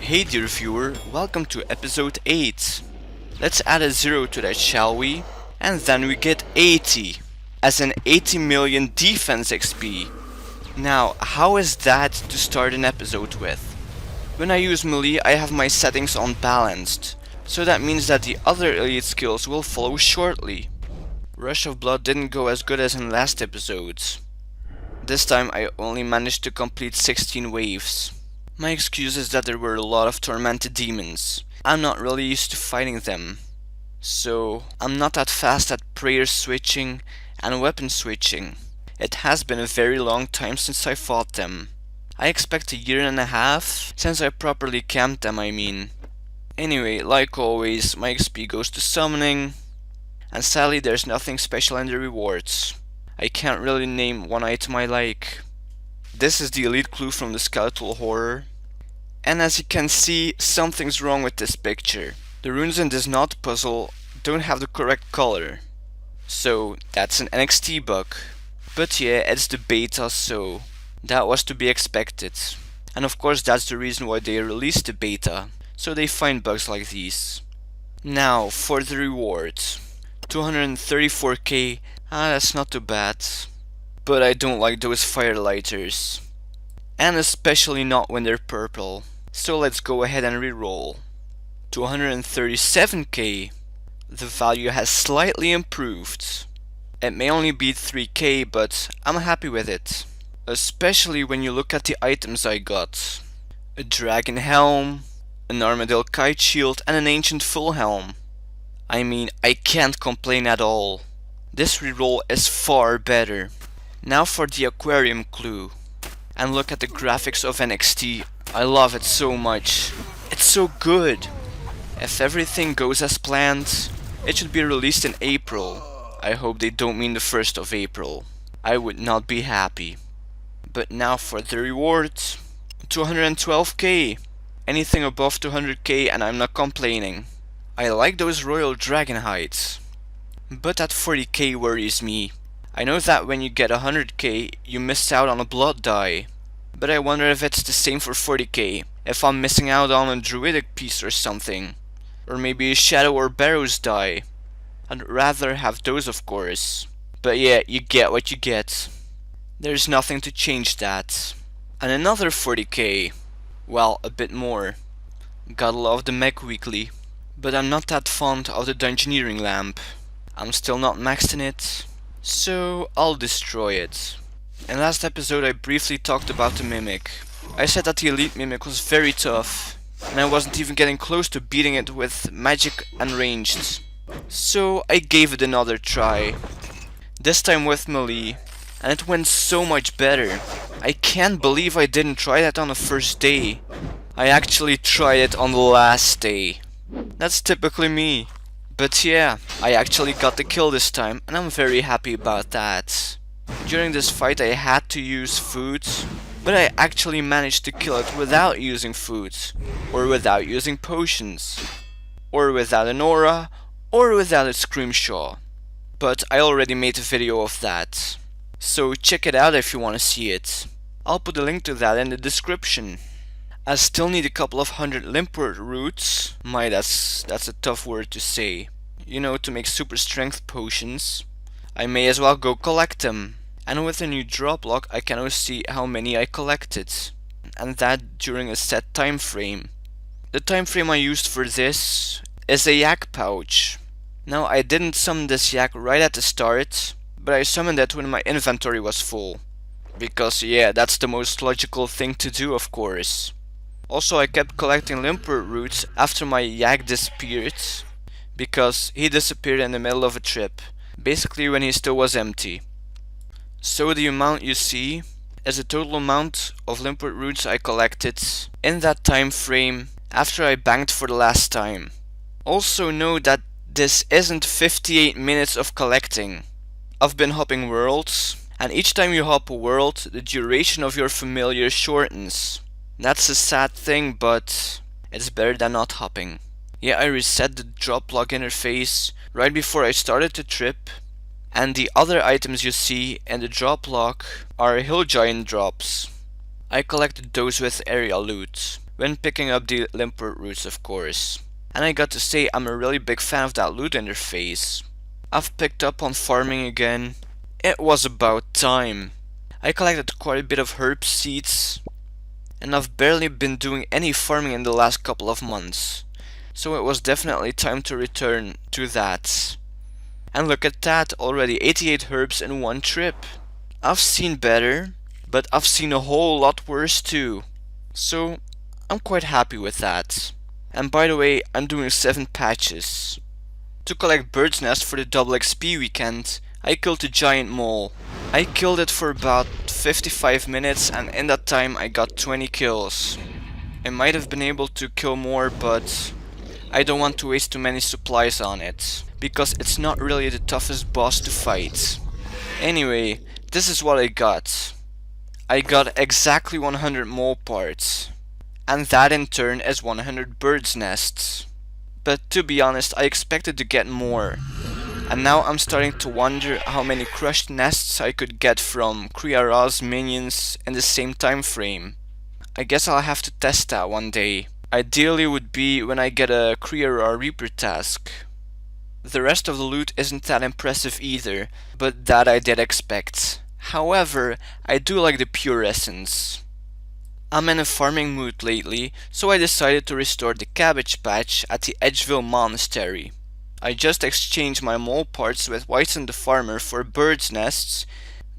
Hey dear viewer, welcome to episode 8. Let's add a 0 to that, shall we? And then we get 80, as in 80 million defense XP. Now, how is that to start an episode with? When I use melee, I have my settings on balanced, so that means that the other elite skills will follow shortly. Rush of Blood didn't go as good as in last episodes. This time I only managed to complete 16 waves. My excuse is that there were a lot of tormented demons. I'm not really used to fighting them. So, I'm not that fast at prayer switching and weapon switching. It has been a very long time since I fought them. I expect a year and a half since I properly camped them, I mean. Anyway, like always, my XP goes to summoning. And sadly there's nothing special in the rewards. I can't really name one item I like. This is the elite clue from the skeletal horror. And as you can see, something's wrong with this picture. The runes in this knot puzzle don't have the correct color. So that's an NXT bug. But yeah, it's the beta, so that was to be expected. And of course that's the reason why they released the beta, so they find bugs like these. Now for the reward. 234k, that's not too bad. But I don't like those firelighters. And especially not when they're purple. So let's go ahead and reroll. 237k. The value has slightly improved. It may only be 3k, but I'm happy with it. Especially when you look at the items I got. A dragon helm, an armadillo kite shield and an ancient full helm. I mean, I can't complain at all. This reroll is far better. Now for the Aquarium Clue. And look at the graphics of NXT. I love it so much. It's so good. If everything goes as planned, it should be released in April. I hope they don't mean the 1st of April. I would not be happy. But now for the reward. 212k. Anything above 200k and I'm not complaining. I like those royal dragon hides. But that 40k worries me. I know that when you get 100k, you miss out on a blood dye. But I wonder if it's the same for 40k. If I'm missing out on a druidic piece or something. Or maybe a shadow or barrows dye. I'd rather have those, of course. But yeah, you get what you get. There's nothing to change that. And another 40k. Well, a bit more. Gotta love the mech weekly. But I'm not that fond of the dungeoneering lamp. I'm still not maxed in it. So I'll destroy it. In last episode I briefly talked about the mimic. I said that the elite mimic was very tough. And I wasn't even getting close to beating it with magic and ranged. So I gave it another try. This time with melee. And it went so much better. I can't believe I didn't try that on the first day. I actually tried it on the last day. That's typically me. But yeah, I actually got the kill this time and I'm very happy about that. During this fight I had to use food, but I actually managed to kill it without using food, or without using potions, or without an aura, or without a screamshaw. But I already made a video of that, so check it out if you want to see it. I'll put a link to that in the description. I still need a couple of hundred Limpwurt roots. That's a tough word to say. You know, to make super strength potions. I may as well go collect them. And with a new drop log I can now see how many I collected. And that during a set time frame. The time frame I used for this is a yak pouch. Now I didn't summon this yak right at the start, but I summoned it when my inventory was full. Because yeah, that's the most logical thing to do, of course. Also I kept collecting Limpwurt roots after my yak disappeared, because he disappeared in the middle of a trip, basically when he still was empty. So the amount you see is the total amount of Limpwurt roots I collected in that time frame after I banked for the last time. Also know that this isn't 58 minutes of collecting. I've been hopping worlds, and each time you hop a world, the duration of your familiar shortens. That's a sad thing, but it's better than not hopping. Yeah, I reset the drop log interface right before I started the trip, and the other items you see in the drop log are hill giant drops. I collected those with area loot, when picking up the Limpwurt roots, of course. And I got to say, I'm a really big fan of that loot interface. I've picked up on farming again. It was about time. I collected quite a bit of herb seeds, and I've barely been doing any farming in the last couple of months. So it was definitely time to return to that. And look at that, already 88 herbs in one trip. I've seen better, but I've seen a whole lot worse too. So I'm quite happy with that. And by the way, I'm doing 7 patches. To collect bird's nest for the double XP weekend, I killed a giant mole. I killed it for about 55 minutes, and in that time I got 20 kills. I might have been able to kill more, but I don't want to waste too many supplies on it, because it's not really the toughest boss to fight. Anyway, this is what I got. I got exactly 100 mole parts, and that in turn is 100 bird's nests. But to be honest, I expected to get more. And now I'm starting to wonder how many crushed nests I could get from Kriara's minions in the same time frame. I guess I'll have to test that one day. Ideally would be when I get a Kriara Reaper task. The rest of the loot isn't that impressive either, but that I did expect. However, I do like the pure essence. I'm in a farming mood lately, so I decided to restore the cabbage patch at the Edgeville monastery. I just exchanged my mole parts with Whiten the farmer for bird's nests.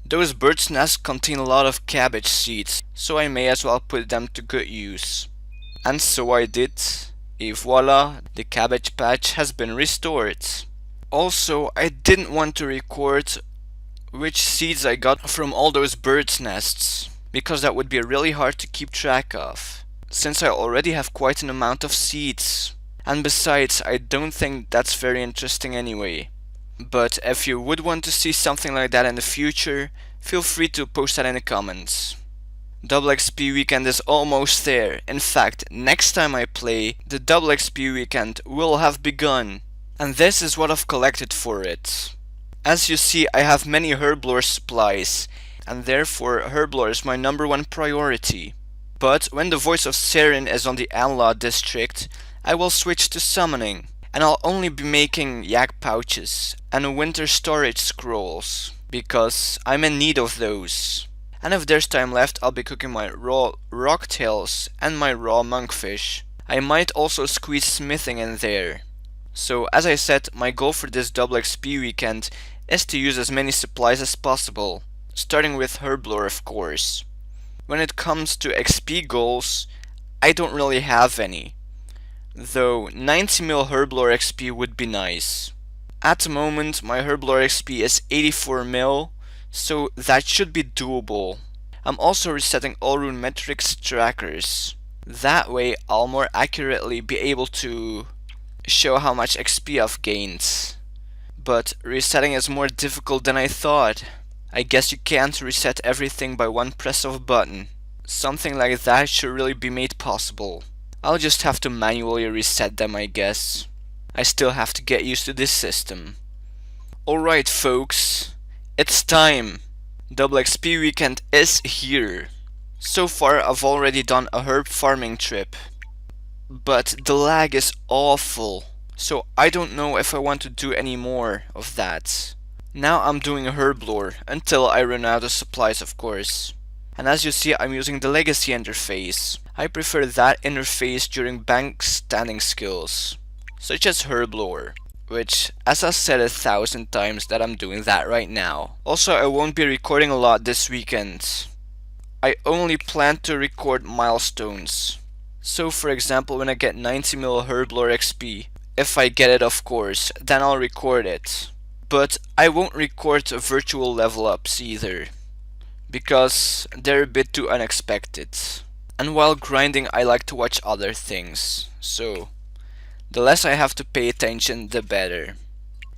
Those bird's nests contain a lot of cabbage seeds, so I may as well put them to good use. And so I did. Et voila, the cabbage patch has been restored. Also, I didn't want to record which seeds I got from all those bird's nests, because that would be really hard to keep track of, since I already have quite an amount of seeds. And besides, I don't think that's very interesting anyway. But if you would want to see something like that in the future, feel free to post that in the comments. Double XP weekend is almost there. In fact, next time I play, the double XP weekend will have begun. And this is what I've collected for it. As you see, I have many Herblore supplies, and therefore Herblore is my #1 priority. But when the voice of Seren is on the Anla district, I will switch to summoning, and I'll only be making yak pouches and winter storage scrolls, because I'm in need of those. And if there's time left, I'll be cooking my raw rocktails and my raw monkfish. I might also squeeze smithing in there. So as I said, my goal for this double XP weekend is to use as many supplies as possible, starting with Herblore, of course. When it comes to XP goals, I don't really have any, though 90 mil Herblore XP would be nice. At the moment my Herblore XP is 84 mil, so that should be doable. I'm also resetting all rune metrics trackers. That way I'll more accurately be able to show how much XP I've gained. But resetting is more difficult than I thought. I guess you can't reset everything by one press of a button. Something like that should really be made possible. I'll just have to manually reset them, I guess. I still have to get used to this system. Alright folks, it's time. Double XP weekend is here. So far I've already done a herb farming trip, but the lag is awful, so I don't know if I want to do any more of that. Now I'm doing a Herblore, until I run out of supplies, of course. And as you see, I'm using the legacy interface. I prefer that interface during bank standing skills, such as Herblore, which, as I said 1,000 times, that I'm doing that right now. Also, I won't be recording a lot this weekend. I only plan to record milestones. So for example, when I get 90 mil Herblore XP, if I get it of course, then I'll record it. But I won't record virtual level ups either, because they're a bit too unexpected. And while grinding I like to watch other things, so the less I have to pay attention the better.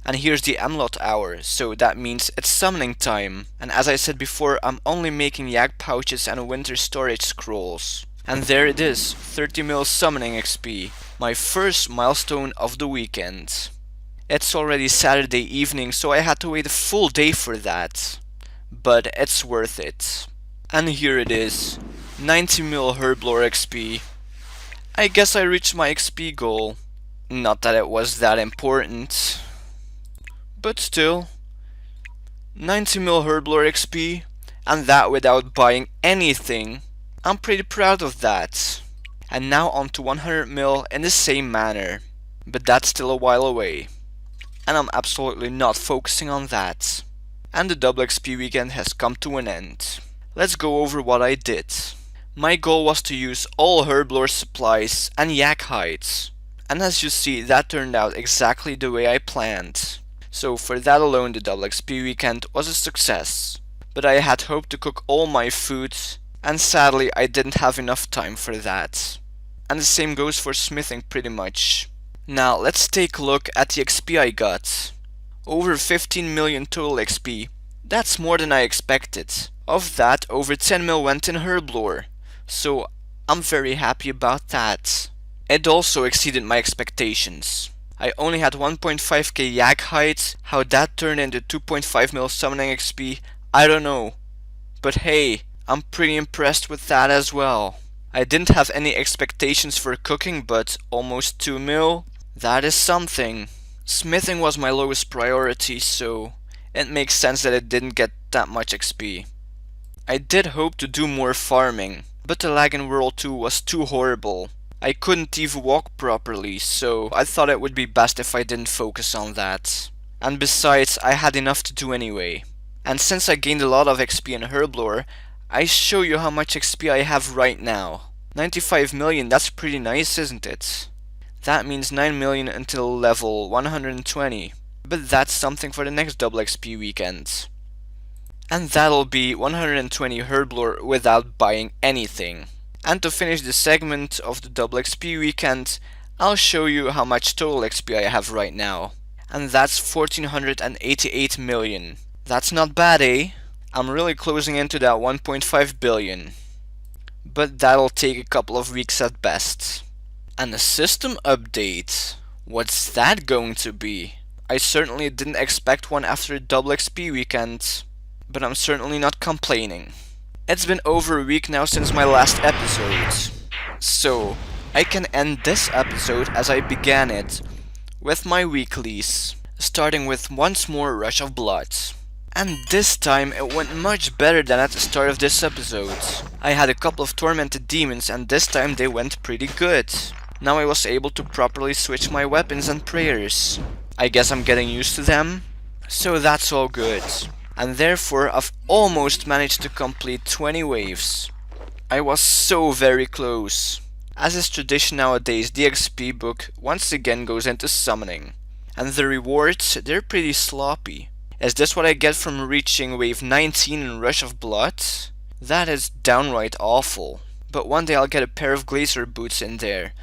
And here's the Amlot hour, so that means it's summoning time. And as I said before, I'm only making yak pouches and winter storage scrolls. And there it is, 30 mil summoning XP, my first milestone of the weekend. It's already Saturday evening, so I had to wait a full day for that. But it's worth it. And here it is, 90 mil Herblore XP. I guess I reached my XP goal. Not that it was that important. But still, 90 mil Herblore XP, and that without buying anything. I'm pretty proud of that. And now on to 100 mil in the same manner. But that's still a while away. And I'm absolutely not focusing on that. And the double XP weekend has come to an end. Let's go over what I did. My goal was to use all Herblore supplies and yak hides. And as you see, that turned out exactly the way I planned. So for that alone, the double XP weekend was a success. But I had hoped to cook all my food, and sadly I didn't have enough time for that. And the same goes for smithing pretty much. Now let's take a look at the XP I got. Over 15 million total XP. That's more than I expected. Of that, over 10 mil went in Herblore. So I'm very happy about that. It also exceeded my expectations. I only had 1.5k yak hides. How that turned into 2.5 mil summoning XP, I don't know. But hey, I'm pretty impressed with that as well. I didn't have any expectations for cooking, but almost 2 mil, that is something. Smithing was my lowest priority, so it makes sense that it didn't get that much XP. I did hope to do more farming, but the lag in World 2 was too horrible. I couldn't even walk properly, so I thought it would be best if I didn't focus on that. And besides, I had enough to do anyway. And since I gained a lot of XP in Herblore, I show you how much XP I have right now. 95 million, that's pretty nice, isn't it? That means 9 million until level 120. But that's something for the next double XP weekend. And that'll be 120 Herblore without buying anything. And to finish the segment of the double XP weekend, I'll show you how much total XP I have right now. And that's 1488 million. That's not bad, eh? I'm really closing into that 1.5 billion. But that'll take a couple of weeks at best. And a system update? What's that going to be? I certainly didn't expect one after a double XP weekend. But I'm certainly not complaining. It's been over a week now since my last episode. So, I can end this episode as I began it, with my weeklies, starting with once more Rush of Blood. And this time it went much better than at the start of this episode. I had a couple of tormented demons and this time they went pretty good. Now I was able to properly switch my weapons and prayers. I guess I'm getting used to them, so that's all good. And therefore I've almost managed to complete 20 waves. I was so very close. As is tradition nowadays, the XP book once again goes into summoning. And the rewards, they're pretty sloppy. Is this what I get from reaching wave 19 in Rush of Blood? That is downright awful. But one day I'll get a pair of Glacier boots in there.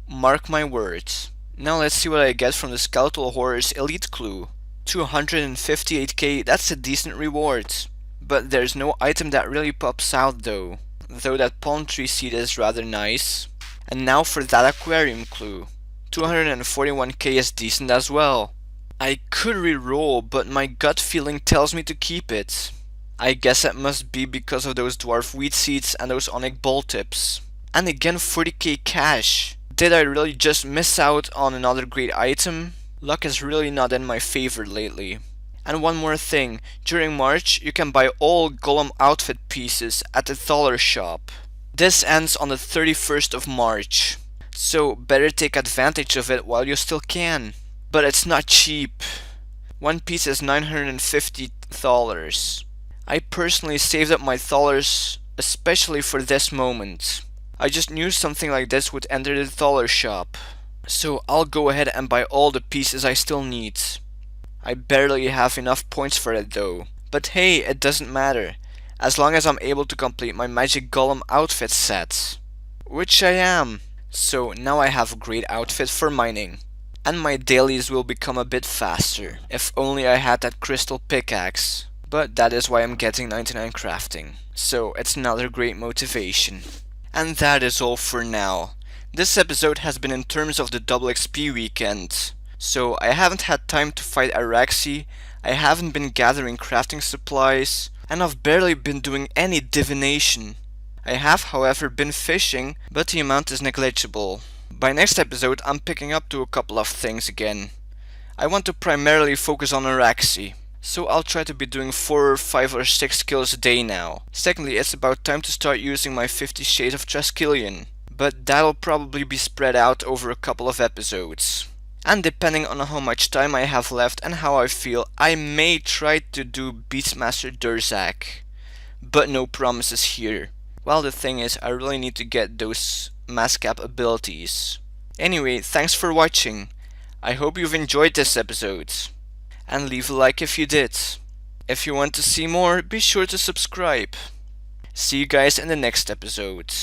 Mark my words. Now let's see what I get from the Skeletal Horrors Elite Clue. 258k, that's a decent reward. But there's no item that really pops out though. Though that palm tree seed is rather nice. And now for that Aquarium Clue. 241k is decent as well. I could re-roll, but my gut feeling tells me to keep it. I guess it must be because of those dwarf wheat seeds and those onyx ball tips. And again 40k cash. Did I really just miss out on another great item? Luck is really not in my favor lately. And one more thing, during March you can buy all Golem outfit pieces at the Thaler shop. This ends on the 31st of March, so better take advantage of it while you still can. But it's not cheap. One piece is 950 Thalers. I personally saved up my Thalers especially for this moment. I just knew something like this would enter the Thaler shop. So I'll go ahead and buy all the pieces I still need. I barely have enough points for it though. But hey, it doesn't matter. As long as I'm able to complete my magic golem outfit set. Which I am. So now I have a great outfit for mining. And my dailies will become a bit faster. If only I had that crystal pickaxe. But that is why I'm getting 99 crafting. So it's another great motivation. And that is all for now. This episode has been in terms of the double XP weekend. So I haven't had time to fight Araxi, I haven't been gathering crafting supplies, and I've barely been doing any divination. I have, however, been fishing, but the amount is negligible. By next episode, I'm picking up to a couple of things again. I want to primarily focus on Araxi, so I'll try to be doing 4, 5 or 6 kills a day now. Secondly, it's about time to start using my 50 Shades of Traskelion, but that'll probably be spread out over a couple of episodes. And depending on how much time I have left and how I feel, I may try to do Beastmaster Durzak. But no promises here. Well, the thing is, I really need to get those Mazcab abilities. Anyway, thanks for watching. I hope you've enjoyed this episode. And leave a like if you did. If you want to see more, be sure to subscribe. See you guys in the next episode.